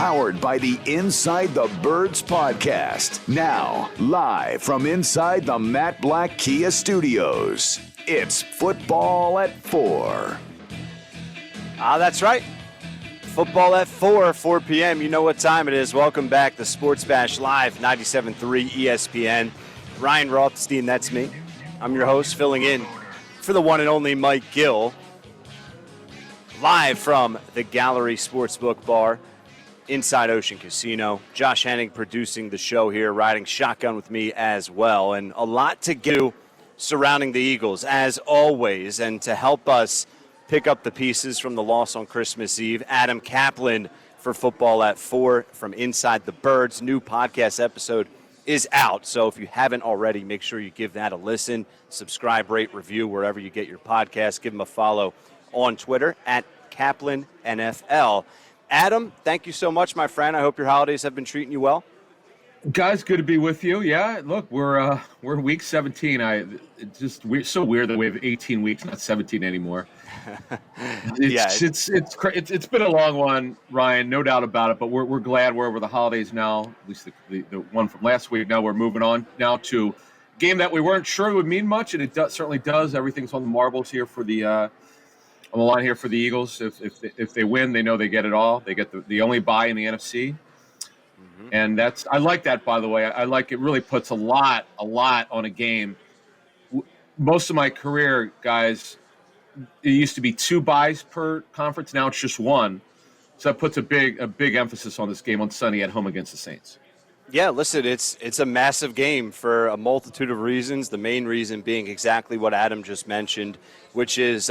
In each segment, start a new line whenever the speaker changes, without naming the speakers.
powered by the Inside the Birds podcast. Now, live from inside the Matt Black Kia Studios, it's Football at 4.
That's right. Football at 4 p.m. You know what time it is. Welcome back to Sports Bash Live, 97.3 ESPN. Ryan Rothstein, that's me. I'm your host, filling in for the one and only Mike Gill. Live from the Gallery Sportsbook Bar inside Ocean Casino. Josh Henning producing the show here, riding shotgun with me as well. And a lot to get to surrounding the Eagles, as always. And to help us pick up the pieces from the loss on Christmas Eve, Adam Caplan for Football at 4 from Inside the Birds. New podcast episode is out. So if you haven't already, make sure you give that a listen. Subscribe, rate, review wherever you get your podcast. Give them a follow on Twitter at Caplan NFL. Adam, thank you so much, my friend. I hope your holidays have been treating you well.
Guys, good to be with you. Yeah, look, we're week 17. We're so weird that we have 18 weeks, not 17 anymore. It's been a long one, Ryan, no doubt about it. But we're glad we're over the holidays now. At least the one from last week. Now we're moving on now to a game that we weren't sure would mean much, and it certainly does. Everything's on the marbles here for the. On the line here for the Eagles. If they win, they know they get it all. They get the only bye in the NFC. Mm-hmm. And I like that, by the way. I like it really puts a lot on a game. Most of my career, guys, it used to be 2 byes per conference. Now it's just 1. So that puts a big emphasis on this game on Sunday at home against the Saints.
Yeah, listen, it's a massive game for a multitude of reasons. The main reason being exactly what Adam just mentioned, which is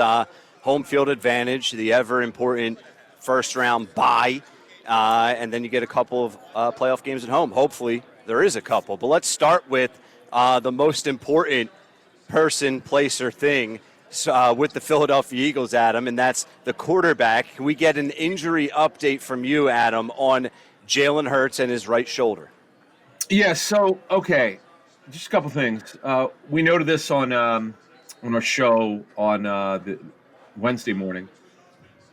home field advantage, the ever-important first-round bye, and then you get a couple of playoff games at home. Hopefully, there is a couple. But let's start with the most important person, place, or thing with the Philadelphia Eagles, Adam, and that's the quarterback. Can we get an injury update from you, Adam, on Jalen Hurts and his right shoulder?
Yeah, so, okay, just a couple things. We noted this on our show on the Wednesday morning,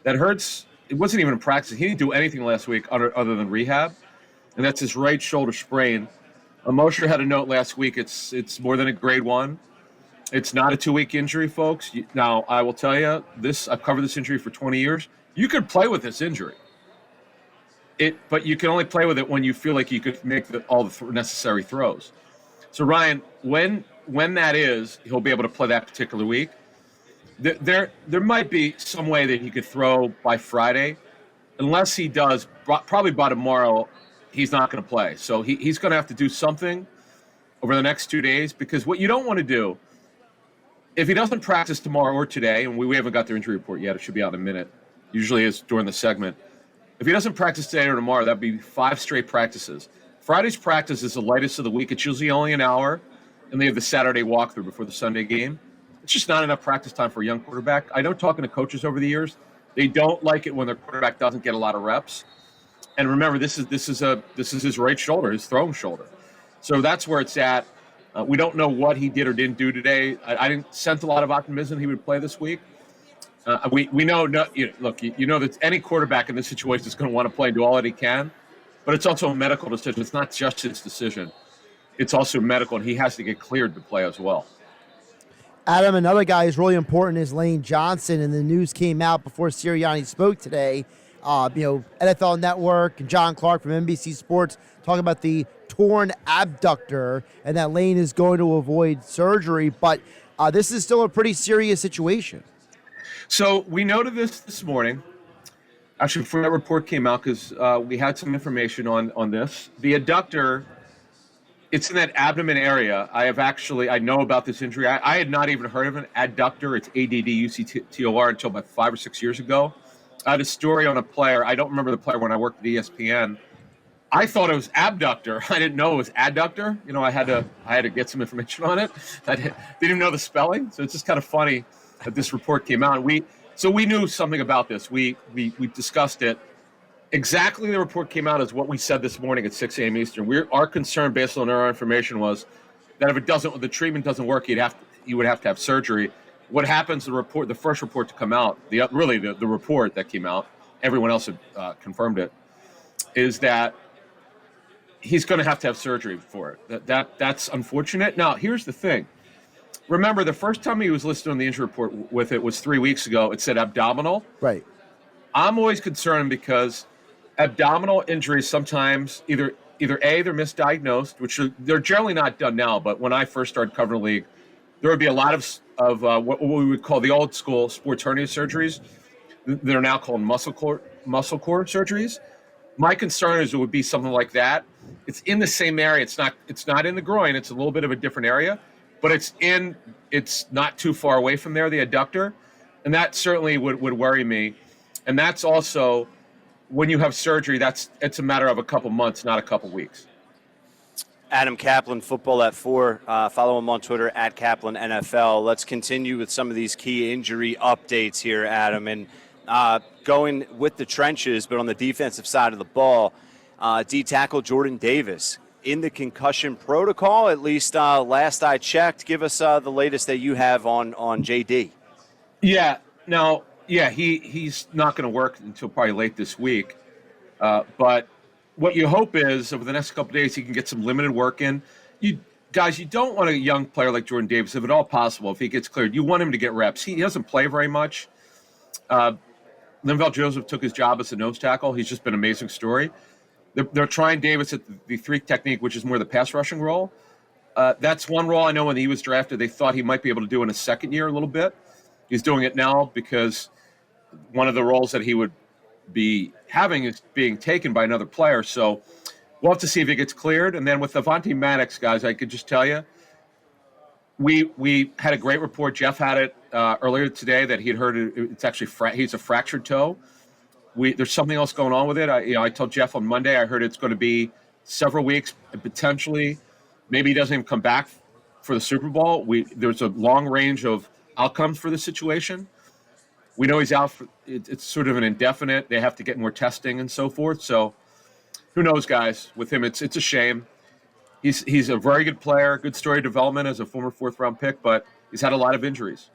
that Hurts, it wasn't even a practice. He didn't do anything last week other than rehab, and that's his right shoulder sprain. Mosher had a note last week. It's more than a grade 1. It's not a 2-week injury, folks. Now, I will tell you, I've covered this injury for 20 years. You could play with this injury. But you can only play with it when you feel like you could make all the necessary throws. So, Ryan, when that is, he'll be able to play that particular week. There might be some way that he could throw by Friday. Unless he does, probably by tomorrow, he's not going to play. So he's going to have to do something over the next 2 days, because what you don't want to do, if he doesn't practice tomorrow or today, and we haven't got their injury report yet, it should be out in a minute, usually is during the segment. If he doesn't practice today or tomorrow, that'd be 5 straight practices. Friday's practice is the lightest of the week. It's usually only an hour, and they have the Saturday walkthrough before the Sunday game. It's just not enough practice time for a young quarterback. I know, talking to coaches over the years, they don't like it when their quarterback doesn't get a lot of reps. And remember, this is his right shoulder, his throwing shoulder. So that's where it's at. We don't know what he did or didn't do today. I didn't sense a lot of optimism he would play this week. We know, you know that any quarterback in this situation is going to want to play and do all that he can. But it's also a medical decision. It's not just his decision. It's also medical, and he has to get cleared to play as well.
Adam, another guy who's really important is Lane Johnson, and the news came out before Sirianni spoke today. NFL Network and John Clark from NBC Sports talking about the torn abductor and that Lane is going to avoid surgery, but this is still a pretty serious situation.
So we noted this morning, actually before that report came out, because we had some information on this. The adductor, it's in that abdomen area. I know about this injury. I had not even heard of an adductor. It's ADDUCTOR until about 5 or 6 years ago. I had a story on a player. I don't remember the player when I worked at ESPN. I thought it was abductor. I didn't know it was adductor. I had to get some information on it. I didn't even know the spelling. So it's just kind of funny that this report came out. We knew something about this. We discussed it. Exactly, the report came out as what we said this morning at 6 a.m. Eastern. Our concern, based on our information, was that if the treatment doesn't work, you would have to have surgery. What happens? The first report to come out, the report that came out, everyone else had confirmed it, is that he's going to have surgery for it. That's unfortunate. Now, here's the thing. Remember, the first time he was listed on the injury report with it was 3 weeks ago. It said abdominal.
Right.
I'm always concerned because abdominal injuries sometimes either A, they're misdiagnosed, which they're generally not done now, but when I first started covering the league, there would be a lot of what we would call the old school sports hernia surgeries. They're now called muscle core surgeries. My concern is it would be something like that. It's in the same area. It's not in the groin. It's a little bit of a different area, but it's not too far away from there, the adductor. And that certainly would worry me. And that's also, when you have surgery, it's a matter of a couple months, not a couple weeks.
Adam Caplan, Football at 4. Follow him on Twitter at Caplan NFL. Let's continue with some of these key injury updates here, Adam. And going with the trenches, but on the defensive side of the ball, D tackle Jordan Davis in the concussion protocol, at least last I checked. Give us the latest that you have on JD.
Yeah. Now, he's not going to work until probably late this week. But what you hope is over the next couple of days he can get some limited work in. You don't want a young player like Jordan Davis, if at all possible, if he gets cleared, you want him to get reps. He doesn't play very much. Linval Joseph took his job as a nose tackle. He's just been an amazing story. They're trying Davis at the 3 technique, which is more the pass rushing role. That's one role I know when he was drafted they thought he might be able to do in his second year a little bit. He's doing it now because one of the roles that he would be having is being taken by another player. So we'll have to see if he gets cleared. And then with Avonte Maddox, guys, I could just tell you, we had a great report. Jeff had it earlier today that he'd heard it's actually he's a fractured toe. There's something else going on with it. I told Jeff on Monday I heard it's going to be several weeks and potentially maybe he doesn't even come back for the Super Bowl. There's a long range of outcomes for the situation. We know he's out for it's sort of an indefinite. They have to get more testing and so forth. So who knows, guys? With him, it's a shame. He's a very good player, good story of development as a former 4th-round pick, but he's had a lot of injuries.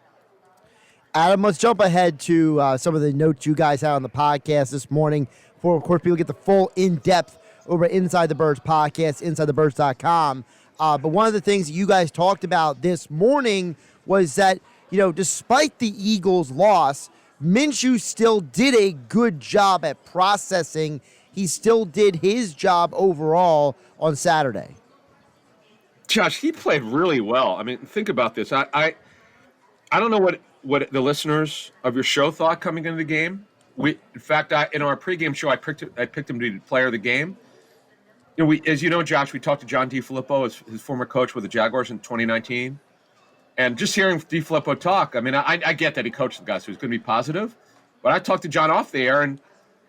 Adam, let's jump ahead to some of the notes you guys had on the podcast this morning. For, of course, people get the full in-depth over at Inside the Birds podcast, InsideTheBirds.com. But one of the things that you guys talked about this morning was that, despite the Eagles' loss, Minshew still did a good job at processing. He still did his job overall on Saturday.
Josh, he played really well. I mean, think about this. I don't know what the listeners of your show thought coming into the game. In our pregame show, I picked him to be the player of the game. As you know, Josh, we talked to John DeFilippo, his former coach with the Jaguars in 2019. And just hearing DeFilippo talk, I mean, I get that he coached the guys, so he's going to be positive. But I talked to John off the air, and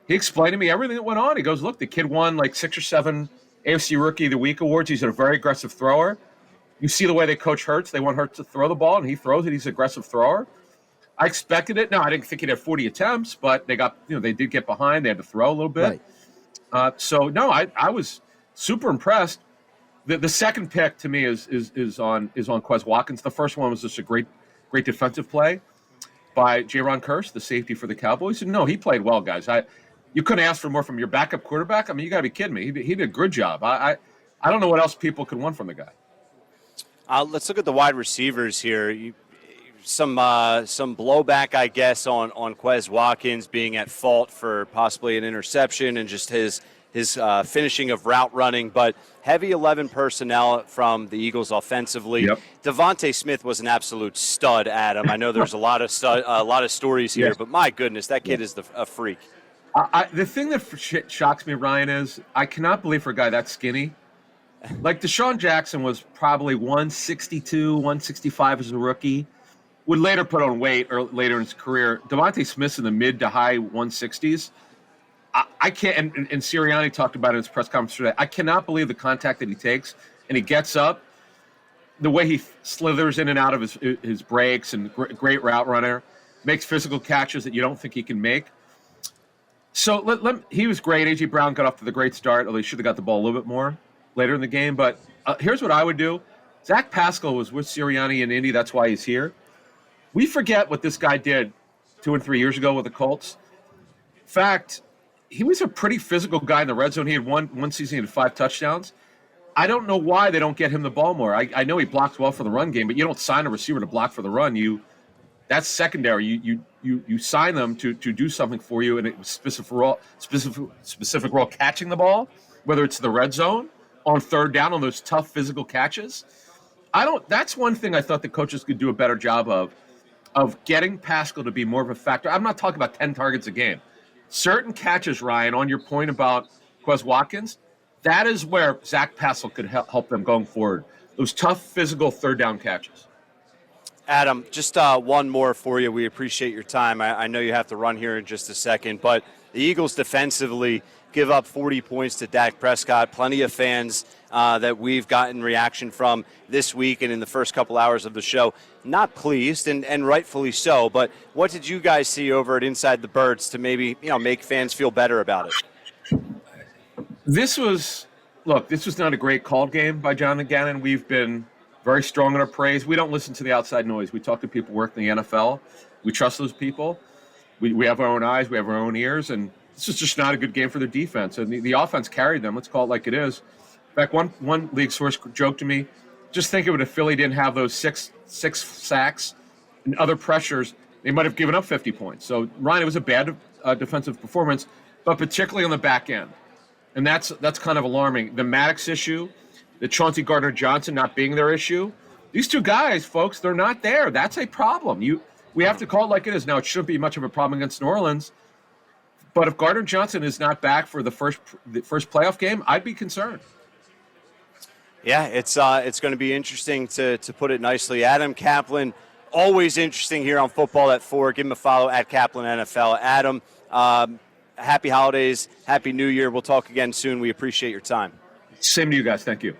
he explained to me everything that went on. He goes, look, the kid won like 6 or 7 AFC Rookie of the Week awards. He's a very aggressive thrower. You see the way they coach Hurts. They want Hurts to throw the ball, and he throws it. He's an aggressive thrower. I expected it. No, I didn't think he'd have 40 attempts, but they did get behind. They had to throw a little bit. Right. I was super impressed. The second pick to me is on Quez Watkins. The first one was just a great defensive play by Jaron Kearse, the safety for the Cowboys. And no, he played well, guys. You couldn't ask for more from your backup quarterback. I mean, you got to be kidding me. He did a good job. I don't know what else people could want from the guy.
Let's look at the wide receivers here. Some blowback, I guess, on Quez Watkins being at fault for possibly an interception and just his finishing of route running, but heavy 11 personnel from the Eagles offensively. Yep. Devontae Smith was an absolute stud, Adam. I know there's a lot of stories here, but my goodness, that kid is a freak.
The thing that shocks me, Ryan, is I cannot believe for a guy that skinny. Like Deshaun Jackson was probably 162, 165 as a rookie. Would later put on weight or later in his career. Devontae Smith's in the mid to high 160s. I can't, and Sirianni talked about it in his press conference today. I cannot believe the contact that he takes, and he gets up, the way he slithers in and out of his breaks, and great route runner, makes physical catches that you don't think he can make. So he was great. A.J. Brown got off to the great start, although he should have got the ball a little bit more later in the game. But here's what I would do. Zach Pascal was with Sirianni in Indy. That's why he's here. We forget what this guy did 2 and 3 years ago with the Colts. In fact, he was a pretty physical guy in the red zone. He had one season, he had 5 touchdowns. I don't know why they don't get him the ball more. I know he blocks well for the run game, but you don't sign a receiver to block for the run. That's secondary. You sign them to do something for you in a specific role, catching the ball, whether it's the red zone, on third down, on those tough physical catches. That's one thing I thought the coaches could do a better job of getting Pascal to be more of a factor. I'm not talking about 10 targets a game. Certain catches, Ryan, on your point about Quez Watkins, that is where Zach Pascal could help them going forward. Those tough physical third down catches.
Adam, just one more for you. We appreciate your time. I know you have to run here in just a second, but the Eagles defensively give up 40 points to Dak Prescott. Plenty of fans that we've gotten reaction from this week and in the first couple hours of the show, not pleased, and rightfully so. But what did you guys see over at Inside the Birds to maybe make fans feel better about it?
This was not a great called game by John and Gannon. We've been very strong in our praise. We don't listen to the outside noise. We talk to people working in the NFL. We trust those people. We have our own eyes. We have our own ears. And this was just not a good game for their defense. And the offense carried them. Let's call it like it is. In fact, one league source joked to me, just think of it if Philly didn't have those six sacks and other pressures, they might have given up 50 points. So, Ryan, it was a bad defensive performance, but particularly on the back end. And that's kind of alarming. The Maddox issue, the Chauncey Gardner-Johnson not being their issue. These two guys, folks, they're not there. That's a problem. We have to call it like it is. Now, it shouldn't be much of a problem against New Orleans. But if Gardner-Johnson is not back for the first playoff game, I'd be concerned.
Yeah, it's going to be interesting to put it nicely. Adam Caplan, always interesting here on Football at 4. Give him a follow at Caplan NFL. Adam, happy holidays, happy New Year. We'll talk again soon. We appreciate your time.
Same to you guys. Thank you.